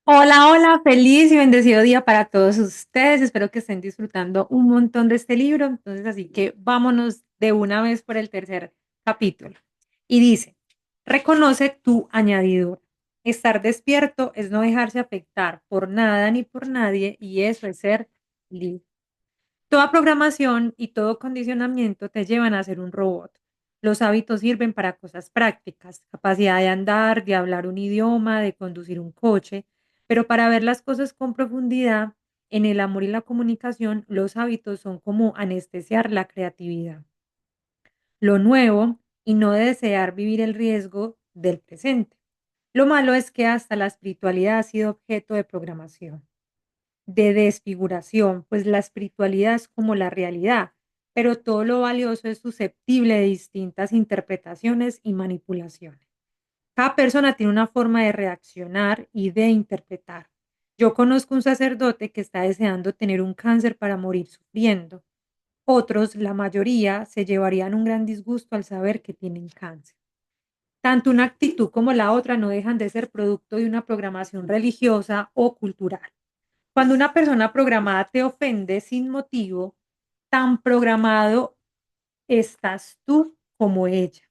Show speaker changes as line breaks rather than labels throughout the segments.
Hola, hola, feliz y bendecido día para todos ustedes. Espero que estén disfrutando un montón de este libro. Entonces, así que vámonos de una vez por el tercer capítulo. Y dice, reconoce tu añadidura. Estar despierto es no dejarse afectar por nada ni por nadie y eso es ser libre. Toda programación y todo condicionamiento te llevan a ser un robot. Los hábitos sirven para cosas prácticas, capacidad de andar, de hablar un idioma, de conducir un coche, pero para ver las cosas con profundidad, en el amor y la comunicación, los hábitos son como anestesiar la creatividad, lo nuevo y no desear vivir el riesgo del presente. Lo malo es que hasta la espiritualidad ha sido objeto de programación de desfiguración, pues la espiritualidad es como la realidad, pero todo lo valioso es susceptible de distintas interpretaciones y manipulaciones. Cada persona tiene una forma de reaccionar y de interpretar. Yo conozco un sacerdote que está deseando tener un cáncer para morir sufriendo. Otros, la mayoría, se llevarían un gran disgusto al saber que tienen cáncer. Tanto una actitud como la otra no dejan de ser producto de una programación religiosa o cultural. Cuando una persona programada te ofende sin motivo, tan programado estás tú como ella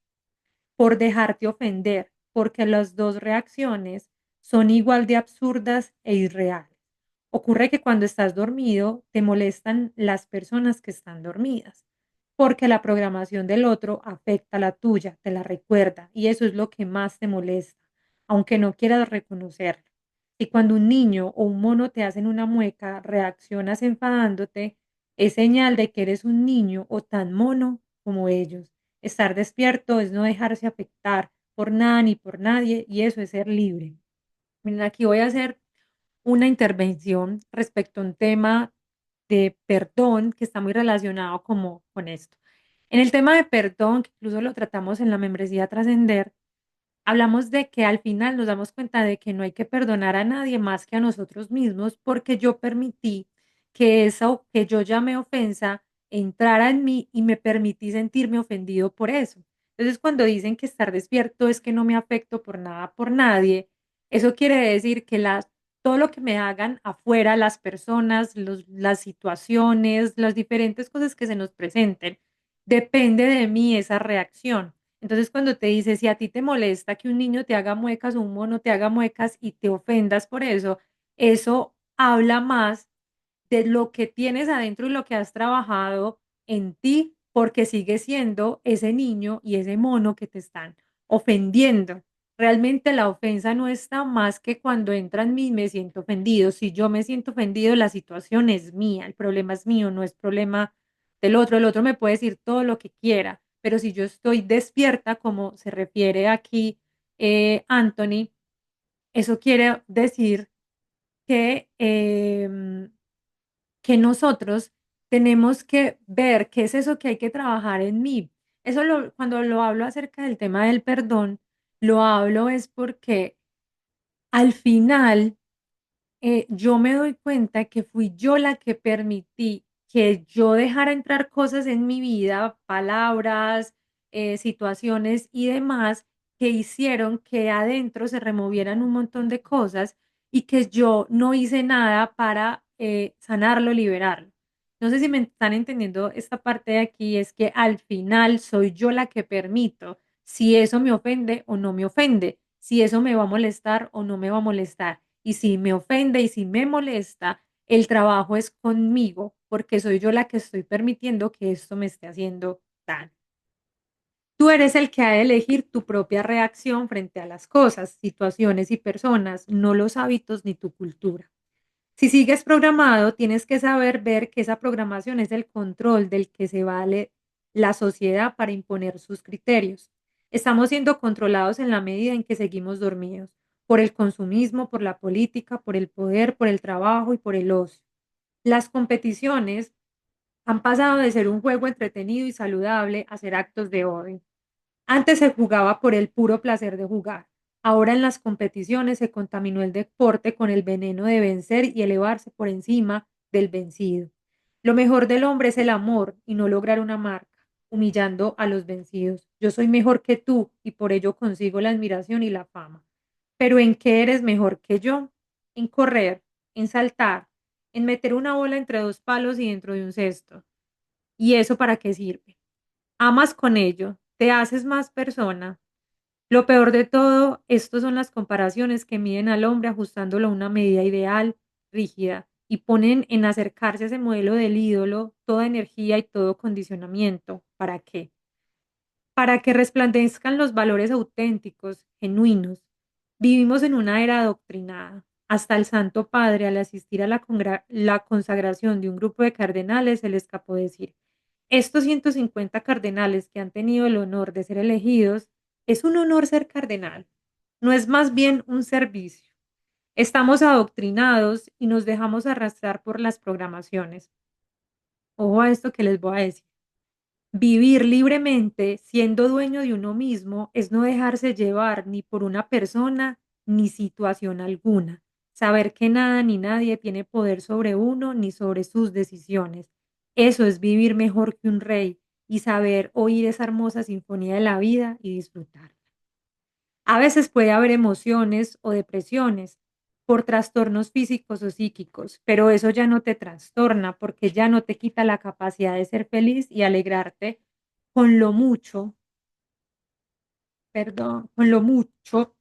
por dejarte ofender, porque las dos reacciones son igual de absurdas e irreales. Ocurre que cuando estás dormido te molestan las personas que están dormidas, porque la programación del otro afecta la tuya, te la recuerda, y eso es lo que más te molesta, aunque no quieras reconocerlo. Y cuando un niño o un mono te hacen una mueca, reaccionas enfadándote, es señal de que eres un niño o tan mono como ellos. Estar despierto es no dejarse afectar por nada ni por nadie y eso es ser libre. Miren, aquí voy a hacer una intervención respecto a un tema de perdón que está muy relacionado como con esto. En el tema de perdón, que incluso lo tratamos en la membresía Trascender, hablamos de que al final nos damos cuenta de que no hay que perdonar a nadie más que a nosotros mismos porque yo permití que eso que yo llamé ofensa entrara en mí y me permití sentirme ofendido por eso. Entonces, cuando dicen que estar despierto es que no me afecto por nada, por nadie, eso quiere decir que todo lo que me hagan afuera, las personas, las situaciones, las diferentes cosas que se nos presenten, depende de mí esa reacción. Entonces, cuando te dice, si a ti te molesta que un niño te haga muecas o un mono te haga muecas y te ofendas por eso habla más de lo que tienes adentro y lo que has trabajado en ti, porque sigue siendo ese niño y ese mono que te están ofendiendo. Realmente la ofensa no está más que cuando entra en mí y me siento ofendido. Si yo me siento ofendido, la situación es mía, el problema es mío, no es problema del otro. El otro me puede decir todo lo que quiera, pero si yo estoy despierta, como se refiere aquí Anthony, eso quiere decir que que nosotros tenemos que ver qué es eso que hay que trabajar en mí. Cuando lo hablo acerca del tema del perdón, lo hablo es porque al final yo me doy cuenta que fui yo la que permití que yo dejara entrar cosas en mi vida, palabras, situaciones y demás que hicieron que adentro se removieran un montón de cosas y que yo no hice nada para sanarlo, liberarlo. No sé si me están entendiendo esta parte de aquí, es que al final soy yo la que permito si eso me ofende o no me ofende, si eso me va a molestar o no me va a molestar. Y si me ofende y si me molesta, el trabajo es conmigo, porque soy yo la que estoy permitiendo que esto me esté haciendo daño. Tú eres el que ha de elegir tu propia reacción frente a las cosas, situaciones y personas, no los hábitos ni tu cultura. Si sigues programado, tienes que saber ver que esa programación es el control del que se vale la sociedad para imponer sus criterios. Estamos siendo controlados en la medida en que seguimos dormidos, por el consumismo, por la política, por el poder, por el trabajo y por el ocio. Las competiciones han pasado de ser un juego entretenido y saludable a ser actos de odio. Antes se jugaba por el puro placer de jugar. Ahora en las competiciones se contaminó el deporte con el veneno de vencer y elevarse por encima del vencido. Lo mejor del hombre es el amor y no lograr una marca, humillando a los vencidos. Yo soy mejor que tú y por ello consigo la admiración y la fama. Pero ¿en qué eres mejor que yo? en correr, en saltar, en meter una bola entre dos palos y dentro de un cesto. ¿Y eso para qué sirve? Amas con ello, te haces más persona. Lo peor de todo, estos son las comparaciones que miden al hombre ajustándolo a una medida ideal, rígida, y ponen en acercarse a ese modelo del ídolo toda energía y todo condicionamiento. ¿Para qué? Para que resplandezcan los valores auténticos, genuinos. Vivimos en una era adoctrinada. Hasta el Santo Padre, al asistir a la consagración de un grupo de cardenales, se le escapó decir, estos 150 cardenales que han tenido el honor de ser elegidos, es un honor ser cardenal, no es más bien un servicio. Estamos adoctrinados y nos dejamos arrastrar por las programaciones. Ojo a esto que les voy a decir. Vivir libremente, siendo dueño de uno mismo, es no dejarse llevar ni por una persona ni situación alguna. Saber que nada ni nadie tiene poder sobre uno ni sobre sus decisiones. Eso es vivir mejor que un rey y saber oír esa hermosa sinfonía de la vida y disfrutar. A veces puede haber emociones o depresiones por trastornos físicos o psíquicos, pero eso ya no te trastorna porque ya no te quita la capacidad de ser feliz y alegrarte con lo mucho, perdón, con lo mucho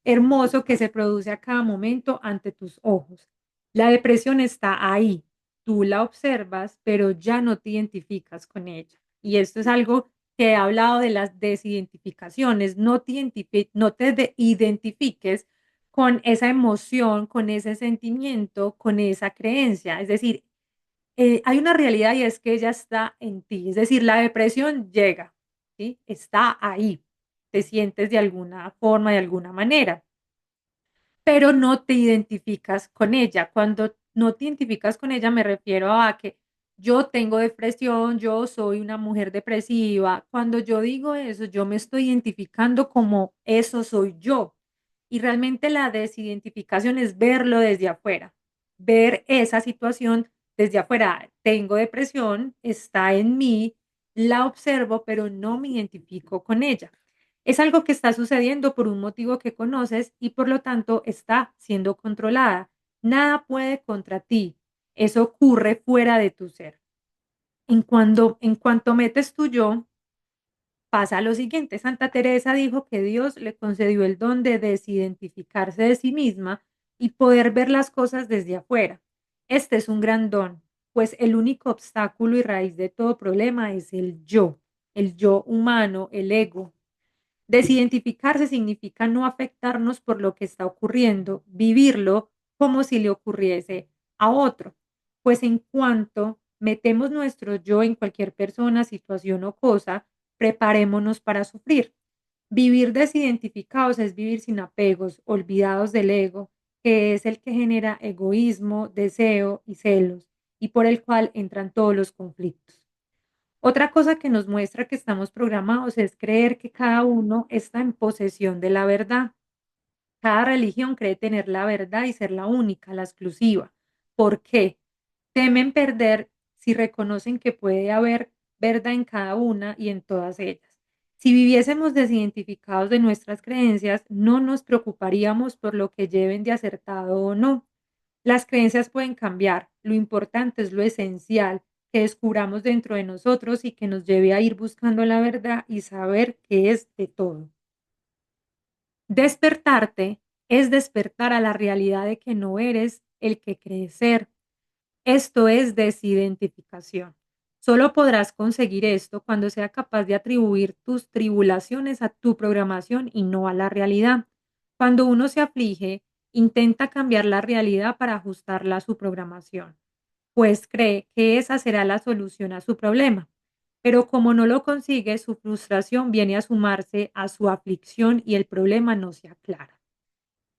hermoso que se produce a cada momento ante tus ojos. La depresión está ahí, tú la observas, pero ya no te identificas con ella. Y esto es algo que he hablado de las desidentificaciones, no te identifiques con esa emoción, con ese sentimiento, con esa creencia. Es decir, hay una realidad y es que ella está en ti. Es decir, la depresión llega, ¿sí? Está ahí. Te sientes de alguna forma, de alguna manera, pero no te identificas con ella. Cuando no te identificas con ella, me refiero a que yo tengo depresión, yo soy una mujer depresiva. Cuando yo digo eso, yo me estoy identificando como eso soy yo. Y realmente la desidentificación es verlo desde afuera, ver esa situación desde afuera. Tengo depresión, está en mí, la observo, pero no me identifico con ella. Es algo que está sucediendo por un motivo que conoces y por lo tanto está siendo controlada. Nada puede contra ti. Eso ocurre fuera de tu ser. En cuanto metes tu yo, pasa lo siguiente. Santa Teresa dijo que Dios le concedió el don de desidentificarse de sí misma y poder ver las cosas desde afuera. Este es un gran don, pues el único obstáculo y raíz de todo problema es el yo humano, el ego. Desidentificarse significa no afectarnos por lo que está ocurriendo, vivirlo como si le ocurriese a otro. Pues en cuanto metemos nuestro yo en cualquier persona, situación o cosa, preparémonos para sufrir. Vivir desidentificados es vivir sin apegos, olvidados del ego, que es el que genera egoísmo, deseo y celos, y por el cual entran todos los conflictos. Otra cosa que nos muestra que estamos programados es creer que cada uno está en posesión de la verdad. Cada religión cree tener la verdad y ser la única, la exclusiva. ¿Por qué? Temen perder si reconocen que puede haber verdad en cada una y en todas ellas. Si viviésemos desidentificados de nuestras creencias, no nos preocuparíamos por lo que lleven de acertado o no. Las creencias pueden cambiar, lo importante es lo esencial, que descubramos dentro de nosotros y que nos lleve a ir buscando la verdad y saber qué es de todo. Despertarte es despertar a la realidad de que no eres el que crees ser. Esto es desidentificación. Solo podrás conseguir esto cuando sea capaz de atribuir tus tribulaciones a tu programación y no a la realidad. Cuando uno se aflige, intenta cambiar la realidad para ajustarla a su programación, pues cree que esa será la solución a su problema. Pero como no lo consigue, su frustración viene a sumarse a su aflicción y el problema no se aclara.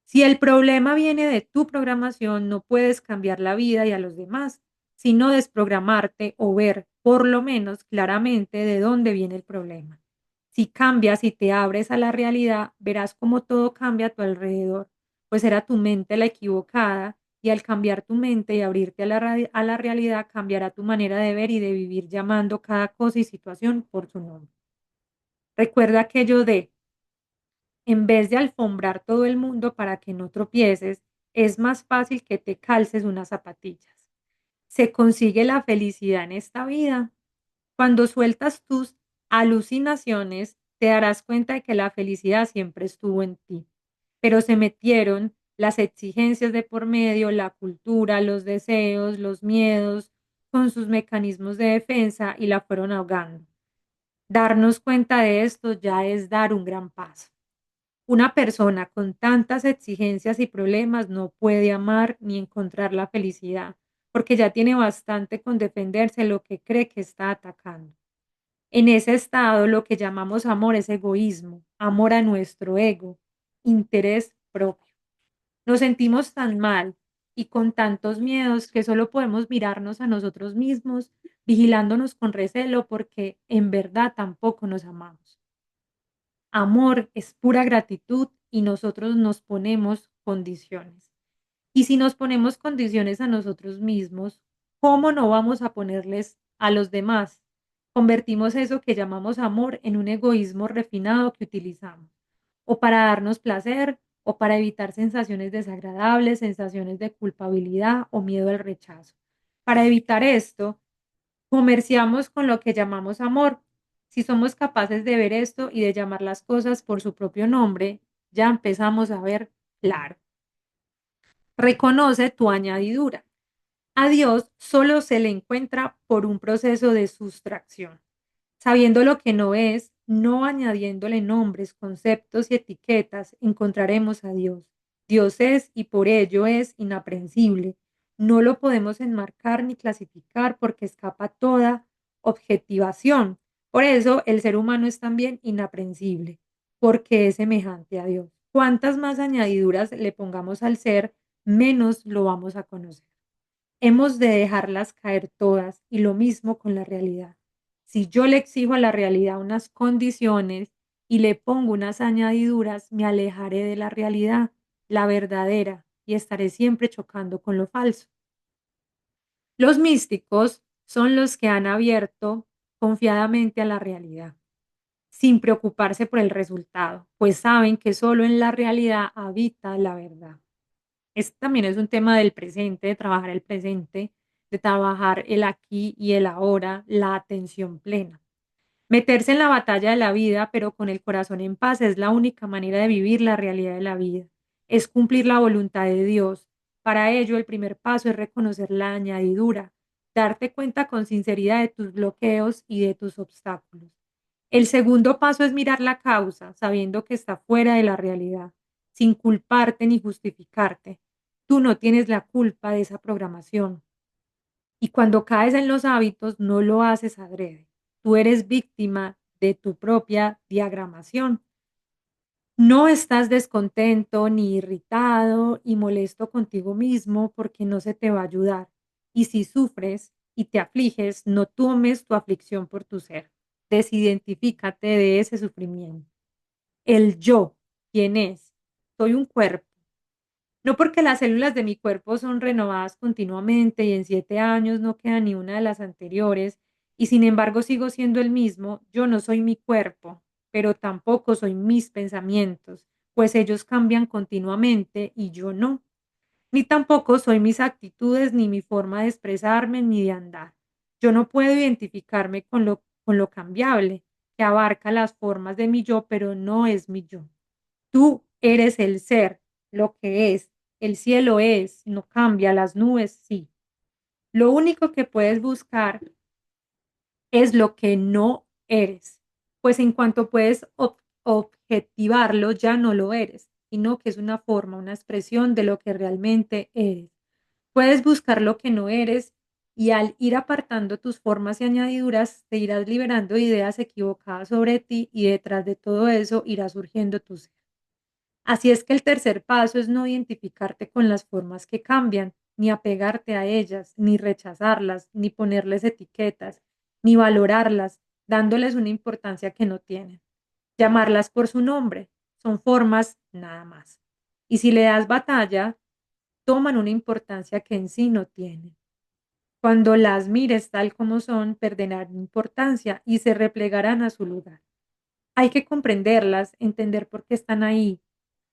Si el problema viene de tu programación, no puedes cambiar la vida y a los demás, sino desprogramarte o ver, por lo menos claramente, de dónde viene el problema. Si cambias y te abres a la realidad, verás cómo todo cambia a tu alrededor, pues era tu mente la equivocada y al cambiar tu mente y abrirte a a la realidad, cambiará tu manera de ver y de vivir llamando cada cosa y situación por su nombre. Recuerda aquello de en vez de alfombrar todo el mundo para que no tropieces, es más fácil que te calces unas zapatillas. ¿Se consigue la felicidad en esta vida? Cuando sueltas tus alucinaciones, te darás cuenta de que la felicidad siempre estuvo en ti, pero se metieron las exigencias de por medio, la cultura, los deseos, los miedos, con sus mecanismos de defensa y la fueron ahogando. Darnos cuenta de esto ya es dar un gran paso. Una persona con tantas exigencias y problemas no puede amar ni encontrar la felicidad, porque ya tiene bastante con defenderse lo que cree que está atacando. En ese estado, lo que llamamos amor es egoísmo, amor a nuestro ego, interés propio. Nos sentimos tan mal y con tantos miedos que solo podemos mirarnos a nosotros mismos, vigilándonos con recelo porque en verdad tampoco nos amamos. Amor es pura gratitud y nosotros nos ponemos condiciones. Y si nos ponemos condiciones a nosotros mismos, ¿cómo no vamos a ponerles a los demás? Convertimos eso que llamamos amor en un egoísmo refinado que utilizamos, o para darnos placer, o para evitar sensaciones desagradables, sensaciones de culpabilidad o miedo al rechazo. Para evitar esto, comerciamos con lo que llamamos amor. Si somos capaces de ver esto y de llamar las cosas por su propio nombre, ya empezamos a ver claro. Reconoce tu añadidura. A Dios solo se le encuentra por un proceso de sustracción. Sabiendo lo que no es, no añadiéndole nombres, conceptos y etiquetas, encontraremos a Dios. Dios es y por ello es inaprehensible. No lo podemos enmarcar ni clasificar porque escapa toda objetivación. Por eso el ser humano es también inaprehensible, porque es semejante a Dios. Cuantas más añadiduras le pongamos al ser, menos lo vamos a conocer. Hemos de dejarlas caer todas y lo mismo con la realidad. Si yo le exijo a la realidad unas condiciones y le pongo unas añadiduras, me alejaré de la realidad, la verdadera, y estaré siempre chocando con lo falso. Los místicos son los que han abierto confiadamente a la realidad, sin preocuparse por el resultado, pues saben que solo en la realidad habita la verdad. Este también es un tema del presente, de trabajar el presente, de trabajar el aquí y el ahora, la atención plena. Meterse en la batalla de la vida, pero con el corazón en paz, es la única manera de vivir la realidad de la vida. Es cumplir la voluntad de Dios. Para ello, el primer paso es reconocer la añadidura, darte cuenta con sinceridad de tus bloqueos y de tus obstáculos. El segundo paso es mirar la causa, sabiendo que está fuera de la realidad, sin culparte ni justificarte. Tú no tienes la culpa de esa programación. Y cuando caes en los hábitos, no lo haces adrede. Tú eres víctima de tu propia diagramación. No estás descontento ni irritado y molesto contigo mismo porque no se te va a ayudar. Y si sufres y te afliges, no tomes tu aflicción por tu ser. Desidentifícate de ese sufrimiento. El yo, ¿quién es? Soy un cuerpo. No porque las células de mi cuerpo son renovadas continuamente y en 7 años no queda ni una de las anteriores, y sin embargo sigo siendo el mismo, yo no soy mi cuerpo, pero tampoco soy mis pensamientos, pues ellos cambian continuamente y yo no. Ni tampoco soy mis actitudes, ni mi forma de expresarme, ni de andar. Yo no puedo identificarme con lo cambiable, que abarca las formas de mi yo, pero no es mi yo. Tú eres el ser, lo que es. El cielo es, no cambia, las nubes sí. Lo único que puedes buscar es lo que no eres, pues en cuanto puedes objetivarlo, ya no lo eres, sino que es una forma, una expresión de lo que realmente eres. Puedes buscar lo que no eres y al ir apartando tus formas y añadiduras, te irás liberando de ideas equivocadas sobre ti y detrás de todo eso irá surgiendo tu ser. Así es que el tercer paso es no identificarte con las formas que cambian, ni apegarte a ellas, ni rechazarlas, ni ponerles etiquetas, ni valorarlas, dándoles una importancia que no tienen. Llamarlas por su nombre, son formas nada más. Y si le das batalla, toman una importancia que en sí no tienen. Cuando las mires tal como son, perderán importancia y se replegarán a su lugar. Hay que comprenderlas, entender por qué están ahí,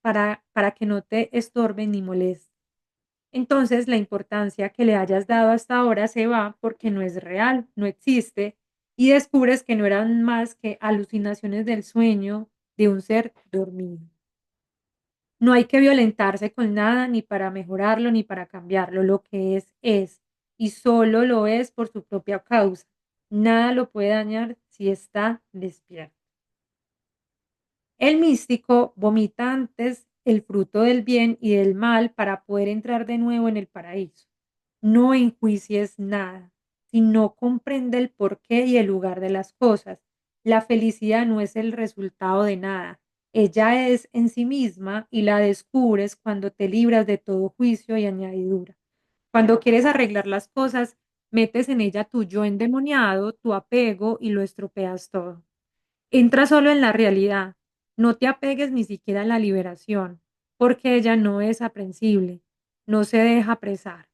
para que no te estorben ni molesten. Entonces, la importancia que le hayas dado hasta ahora se va porque no es real, no existe, y descubres que no eran más que alucinaciones del sueño de un ser dormido. No hay que violentarse con nada, ni para mejorarlo, ni para cambiarlo. Lo que es, y solo lo es por su propia causa. Nada lo puede dañar si está despierto. El místico vomita antes el fruto del bien y del mal para poder entrar de nuevo en el paraíso. No enjuicies nada, sino comprende el porqué y el lugar de las cosas. La felicidad no es el resultado de nada. Ella es en sí misma y la descubres cuando te libras de todo juicio y añadidura. Cuando quieres arreglar las cosas, metes en ella tu yo endemoniado, tu apego y lo estropeas todo. Entra solo en la realidad. No te apegues ni siquiera a la liberación, porque ella no es aprensible, no se deja apresar.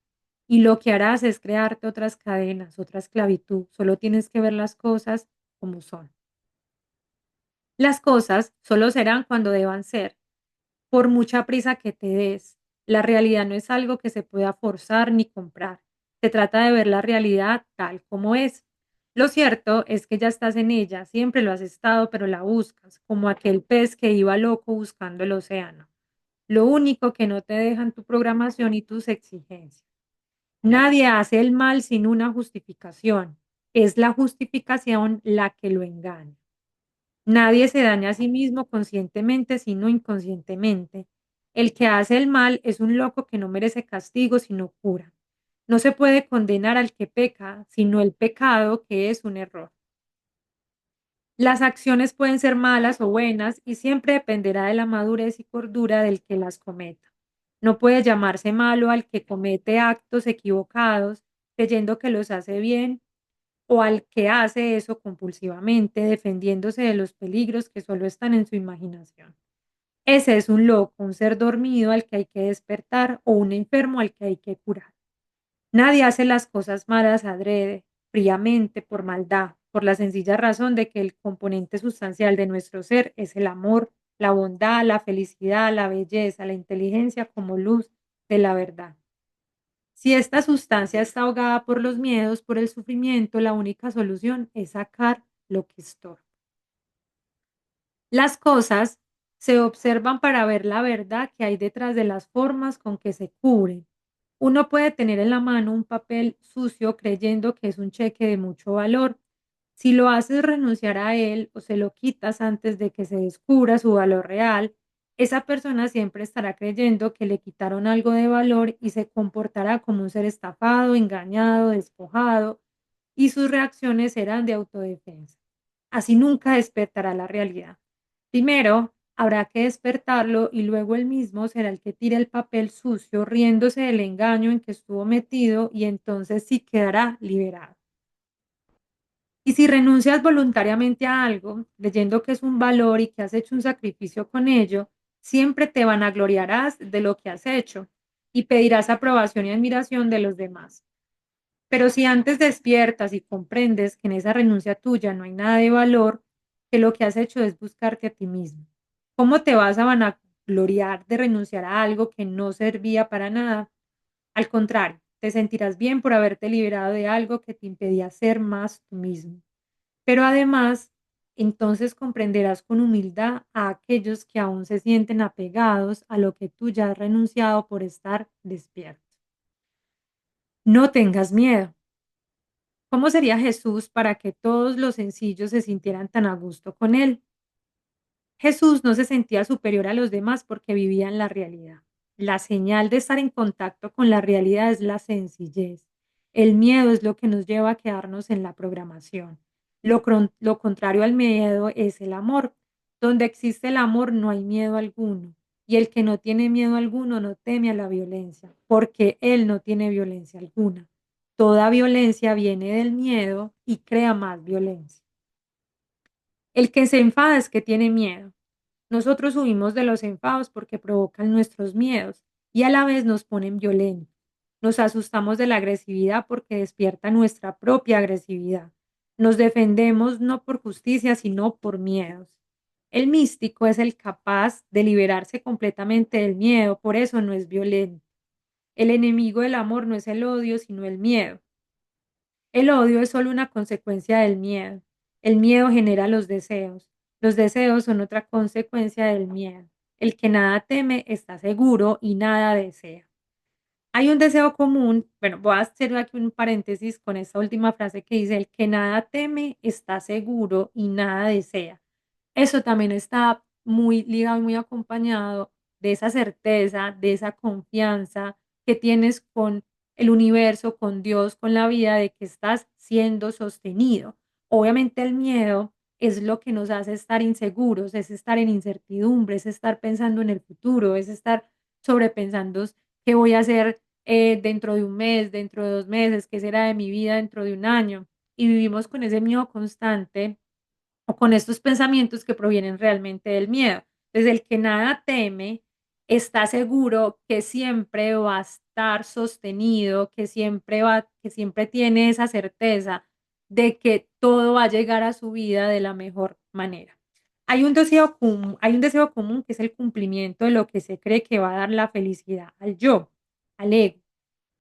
Y lo que harás es crearte otras cadenas, otra esclavitud. Solo tienes que ver las cosas como son. Las cosas solo serán cuando deban ser, por mucha prisa que te des. La realidad no es algo que se pueda forzar ni comprar. Se trata de ver la realidad tal como es. Lo cierto es que ya estás en ella, siempre lo has estado, pero la buscas, como aquel pez que iba loco buscando el océano. Lo único que no te dejan tu programación y tus exigencias. Nadie hace el mal sin una justificación. Es la justificación la que lo engaña. Nadie se daña a sí mismo conscientemente, sino inconscientemente. El que hace el mal es un loco que no merece castigo, sino cura. No se puede condenar al que peca, sino el pecado, que es un error. Las acciones pueden ser malas o buenas y siempre dependerá de la madurez y cordura del que las cometa. No puede llamarse malo al que comete actos equivocados, creyendo que los hace bien, o al que hace eso compulsivamente, defendiéndose de los peligros que solo están en su imaginación. Ese es un loco, un ser dormido al que hay que despertar o un enfermo al que hay que curar. Nadie hace las cosas malas adrede, fríamente, por maldad, por la sencilla razón de que el componente sustancial de nuestro ser es el amor, la bondad, la felicidad, la belleza, la inteligencia como luz de la verdad. Si esta sustancia está ahogada por los miedos, por el sufrimiento, la única solución es sacar lo que estorba. Las cosas se observan para ver la verdad que hay detrás de las formas con que se cubren. Uno puede tener en la mano un papel sucio creyendo que es un cheque de mucho valor. Si lo haces renunciar a él o se lo quitas antes de que se descubra su valor real, esa persona siempre estará creyendo que le quitaron algo de valor y se comportará como un ser estafado, engañado, despojado, y sus reacciones serán de autodefensa. Así nunca despertará la realidad. Primero, habrá que despertarlo y luego él mismo será el que tire el papel sucio riéndose del engaño en que estuvo metido y entonces sí quedará liberado. Y si renuncias voluntariamente a algo, creyendo que es un valor y que has hecho un sacrificio con ello, siempre te vanagloriarás de lo que has hecho y pedirás aprobación y admiración de los demás. Pero si antes despiertas y comprendes que en esa renuncia tuya no hay nada de valor, que lo que has hecho es buscarte a ti mismo, ¿cómo te vas a vanagloriar de renunciar a algo que no servía para nada? Al contrario, te sentirás bien por haberte liberado de algo que te impedía ser más tú mismo. Pero además, entonces comprenderás con humildad a aquellos que aún se sienten apegados a lo que tú ya has renunciado por estar despierto. No tengas miedo. ¿Cómo sería Jesús para que todos los sencillos se sintieran tan a gusto con él? Jesús no se sentía superior a los demás porque vivía en la realidad. La señal de estar en contacto con la realidad es la sencillez. El miedo es lo que nos lleva a quedarnos en la programación. Lo contrario al miedo es el amor. Donde existe el amor no hay miedo alguno. Y el que no tiene miedo alguno no teme a la violencia, porque él no tiene violencia alguna. Toda violencia viene del miedo y crea más violencia. El que se enfada es que tiene miedo. Nosotros huimos de los enfados porque provocan nuestros miedos y a la vez nos ponen violentos. Nos asustamos de la agresividad porque despierta nuestra propia agresividad. Nos defendemos no por justicia, sino por miedos. El místico es el capaz de liberarse completamente del miedo, por eso no es violento. El enemigo del amor no es el odio, sino el miedo. El odio es solo una consecuencia del miedo. El miedo genera los deseos. Los deseos son otra consecuencia del miedo. El que nada teme está seguro y nada desea. Hay un deseo común, bueno, voy a hacer aquí un paréntesis con esta última frase que dice, el que nada teme está seguro y nada desea. Eso también está muy ligado y muy acompañado de esa certeza, de esa confianza que tienes con el universo, con Dios, con la vida, de que estás siendo sostenido. Obviamente el miedo es lo que nos hace estar inseguros, es estar en incertidumbre, es estar pensando en el futuro, es estar sobrepensando qué voy a hacer dentro de un mes, dentro de 2 meses, qué será de mi vida dentro de un año. Y vivimos con ese miedo constante o con estos pensamientos que provienen realmente del miedo. Desde el que nada teme, está seguro que siempre va a estar sostenido, que siempre tiene esa certeza de que todo va a llegar a su vida de la mejor manera. Hay un deseo común que es el cumplimiento de lo que se cree que va a dar la felicidad al yo, al ego.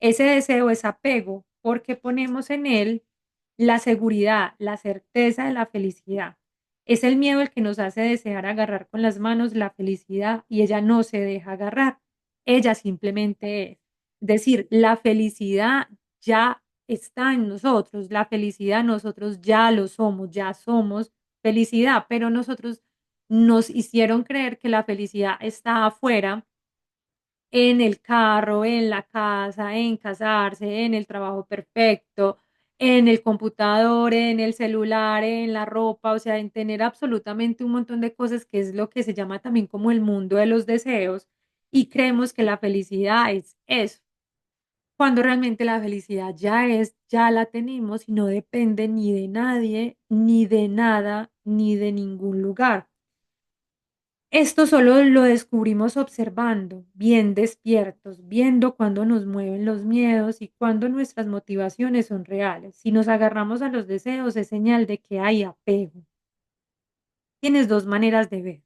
Ese deseo es apego porque ponemos en él la seguridad, la certeza de la felicidad. Es el miedo el que nos hace desear agarrar con las manos la felicidad y ella no se deja agarrar. Ella simplemente es. Es decir, la felicidad ya está en nosotros, la felicidad nosotros ya somos felicidad, pero nosotros nos hicieron creer que la felicidad está afuera en el carro, en la casa, en casarse, en el trabajo perfecto, en el computador, en el celular, en la ropa, o sea, en tener absolutamente un montón de cosas que es lo que se llama también como el mundo de los deseos y creemos que la felicidad es eso, cuando realmente la felicidad ya la tenemos y no depende ni de nadie, ni de nada, ni de ningún lugar. Esto solo lo descubrimos observando, bien despiertos, viendo cuándo nos mueven los miedos y cuándo nuestras motivaciones son reales. Si nos agarramos a los deseos es señal de que hay apego. Tienes dos maneras de ver,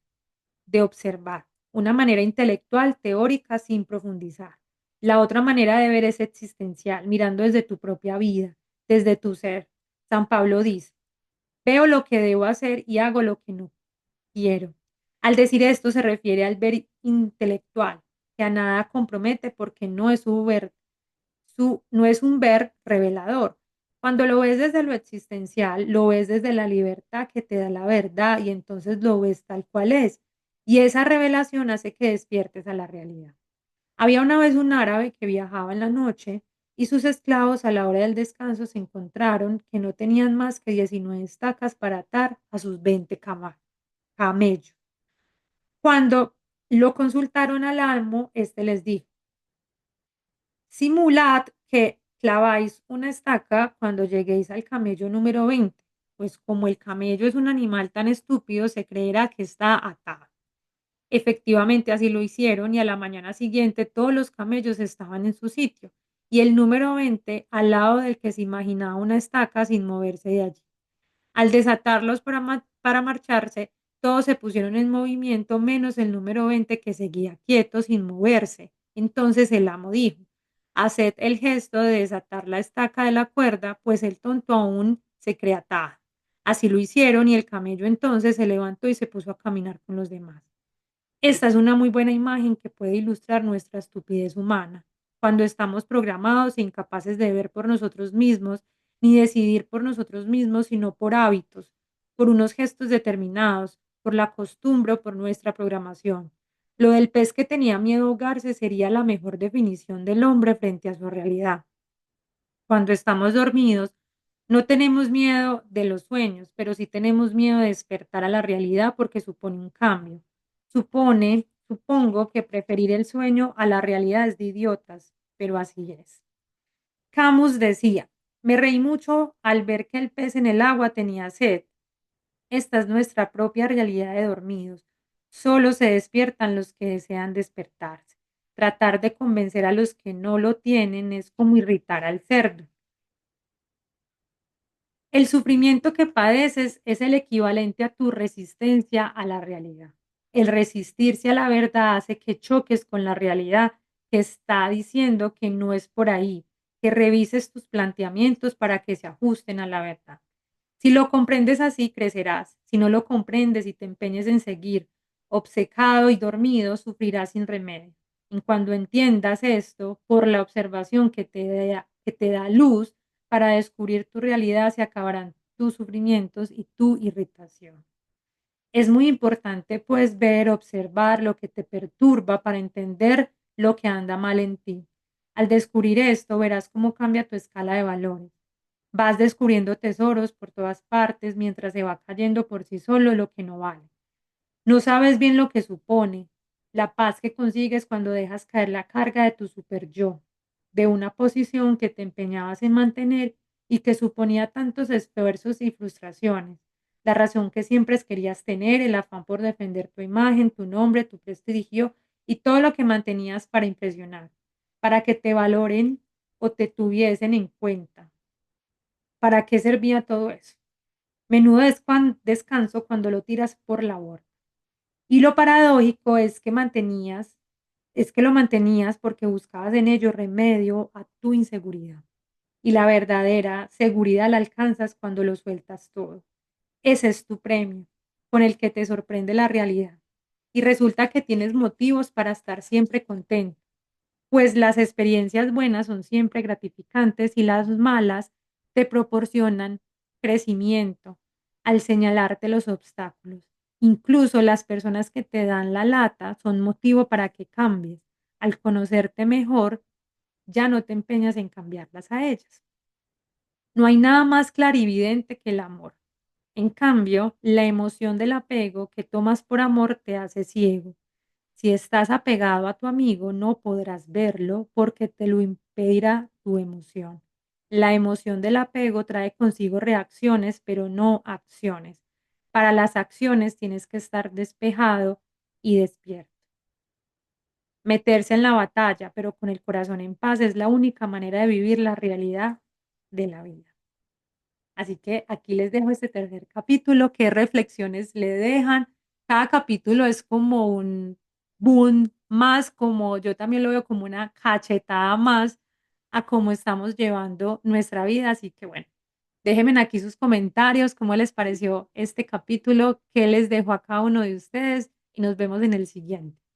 de observar. Una manera intelectual, teórica, sin profundizar. La otra manera de ver es existencial, mirando desde tu propia vida, desde tu ser. San Pablo dice, veo lo que debo hacer y hago lo que no quiero. Al decir esto se refiere al ver intelectual, que a nada compromete porque no es un ver revelador. Cuando lo ves desde lo existencial, lo ves desde la libertad que te da la verdad y entonces lo ves tal cual es. Y esa revelación hace que despiertes a la realidad. Había una vez un árabe que viajaba en la noche y sus esclavos a la hora del descanso se encontraron que no tenían más que 19 estacas para atar a sus 20 camellos. Cuando lo consultaron al amo, este les dijo: simulad que claváis una estaca cuando lleguéis al camello número 20, pues como el camello es un animal tan estúpido, se creerá que está atado. Efectivamente, así lo hicieron y a la mañana siguiente todos los camellos estaban en su sitio y el número 20 al lado del que se imaginaba una estaca sin moverse de allí. Al desatarlos para marcharse, todos se pusieron en movimiento, menos el número 20 que seguía quieto sin moverse. Entonces el amo dijo: haced el gesto de desatar la estaca de la cuerda, pues el tonto aún se cree atado. Así lo hicieron y el camello entonces se levantó y se puso a caminar con los demás. Esta es una muy buena imagen que puede ilustrar nuestra estupidez humana, cuando estamos programados e incapaces de ver por nosotros mismos, ni decidir por nosotros mismos, sino por hábitos, por unos gestos determinados, por la costumbre o por nuestra programación. Lo del pez que tenía miedo a ahogarse sería la mejor definición del hombre frente a su realidad. Cuando estamos dormidos, no tenemos miedo de los sueños, pero sí tenemos miedo de despertar a la realidad porque supone un cambio. Supongo que preferir el sueño a la realidad es de idiotas, pero así es. Camus decía, me reí mucho al ver que el pez en el agua tenía sed. Esta es nuestra propia realidad de dormidos. Solo se despiertan los que desean despertarse. Tratar de convencer a los que no lo tienen es como irritar al cerdo. El sufrimiento que padeces es el equivalente a tu resistencia a la realidad. El resistirse a la verdad hace que choques con la realidad que está diciendo que no es por ahí, que revises tus planteamientos para que se ajusten a la verdad. Si lo comprendes así, crecerás. Si no lo comprendes y te empeñes en seguir obcecado y dormido, sufrirás sin remedio. Y cuando entiendas esto, por la observación que te da luz para descubrir tu realidad, se acabarán tus sufrimientos y tu irritación. Es muy importante, pues, ver, observar lo que te perturba para entender lo que anda mal en ti. Al descubrir esto, verás cómo cambia tu escala de valores. Vas descubriendo tesoros por todas partes mientras se va cayendo por sí solo lo que no vale. No sabes bien lo que supone la paz que consigues cuando dejas caer la carga de tu super yo, de una posición que te empeñabas en mantener y que suponía tantos esfuerzos y frustraciones, la razón que siempre querías tener, el afán por defender tu imagen, tu nombre, tu prestigio y todo lo que mantenías para impresionar, para que te valoren o te tuviesen en cuenta. ¿Para qué servía todo eso? Menudo descanso cuando lo tiras por la borda. Y lo paradójico es que lo mantenías porque buscabas en ello remedio a tu inseguridad. Y la verdadera seguridad la alcanzas cuando lo sueltas todo. Ese es tu premio, con el que te sorprende la realidad. Y resulta que tienes motivos para estar siempre contento, pues las experiencias buenas son siempre gratificantes y las malas te proporcionan crecimiento al señalarte los obstáculos. Incluso las personas que te dan la lata son motivo para que cambies. Al conocerte mejor, ya no te empeñas en cambiarlas a ellas. No hay nada más clarividente que el amor. En cambio, la emoción del apego que tomas por amor te hace ciego. Si estás apegado a tu amigo, no podrás verlo porque te lo impedirá tu emoción. La emoción del apego trae consigo reacciones, pero no acciones. Para las acciones tienes que estar despejado y despierto. Meterse en la batalla, pero con el corazón en paz, es la única manera de vivir la realidad de la vida. Así que aquí les dejo este tercer capítulo, qué reflexiones le dejan. Cada capítulo es como un boom más, como yo también lo veo como una cachetada más a cómo estamos llevando nuestra vida. Así que bueno, déjenme aquí sus comentarios, cómo les pareció este capítulo, qué les dejo a cada uno de ustedes y nos vemos en el siguiente.